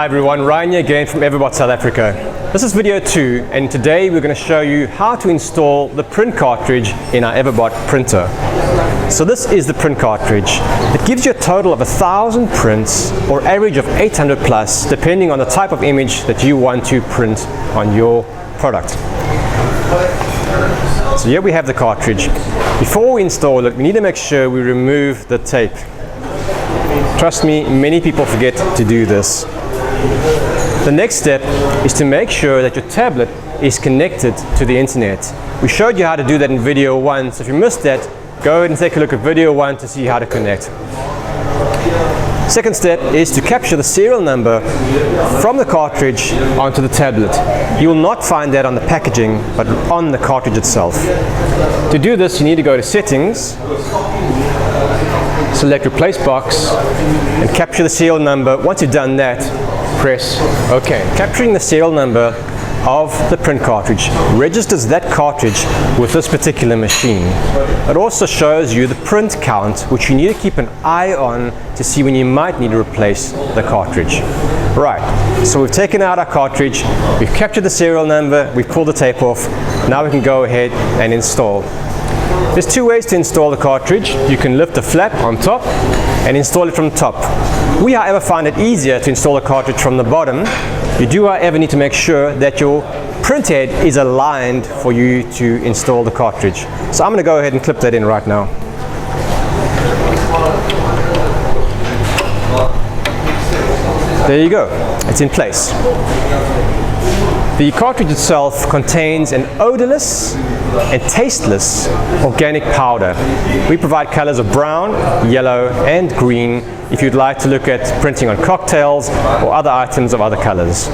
everyone, Ryan here again from Evebot South Africa. This is video 2 and today we're going to show you how to install the print cartridge in our Evebot printer. So this is the print cartridge. It gives you a total of 1,000 prints or average of 800 plus depending on the type of image that you want to print on your product. So here we have the cartridge. Before we install it, we need to make sure we remove the tape. Trust me, many people forget to do this. The next step is to make sure that your tablet is connected to the internet. We showed you how to do that in video 1, so if you missed that, go ahead and take a look at video 1 to see how to connect. Second step is to capture the serial number from the cartridge onto the tablet. You will not find that on the packaging, but on the cartridge itself. To do this, you need to go to Settings, select Replace Box, and capture the serial number. Once you've done that, press OK. Capturing the serial number of the print cartridge registers that cartridge with this particular machine. It also shows you the print count, which you need to keep an eye on to see when you might need to replace the cartridge. Right, so we've taken out our cartridge, we've captured the serial number, we've pulled the tape off. Now we can go ahead and install. There's two ways to install the cartridge. You can lift the flap on top and install it from the top. We, however, find it easier to install the cartridge from the bottom. You do, however, need to make sure that your print head is aligned for you to install the cartridge. So I'm going to go ahead and clip that in right now. There you go, it's in place. The cartridge itself contains an odorless and tasteless organic powder. We provide colors of brown, yellow and green if you'd like to look at printing on cocktails or other items of other colors.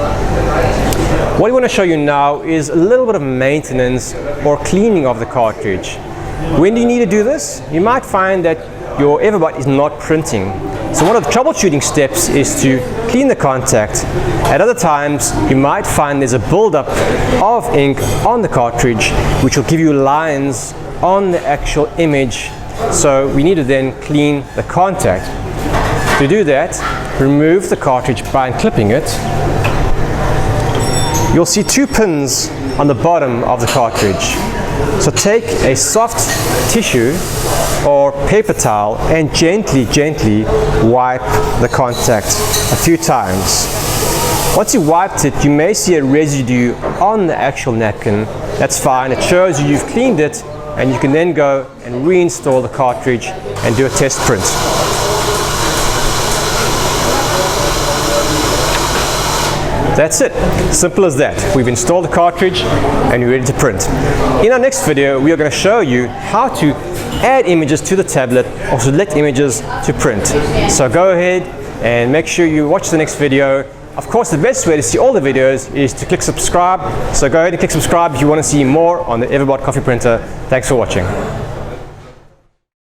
What we want to show you now is a little bit of maintenance or cleaning of the cartridge. When do you need to do this? You might find that your Evebot is not printing. So one of the troubleshooting steps is to clean the contact. At other times, you might find there's a buildup of ink on the cartridge, which will give you lines on the actual image. So we need to then clean the contact. To do that, remove the cartridge by unclipping it. You'll see two pins on the bottom of the cartridge. So take a soft tissue or paper towel and gently wipe the contact a few times. Once you wiped it, you may see a residue on the actual napkin. That's fine, it shows you've cleaned it, and you can then go and reinstall the cartridge and do a test print. That's it, simple as that. We've installed the cartridge and we're ready to print. In our next video, we are going to show you how to add images to the tablet or select images to print. So go ahead and make sure you watch the next video. Of course, the best way to see all the videos is to click subscribe. So go ahead and click subscribe if you want to see more on the Evebot coffee printer. Thanks for watching.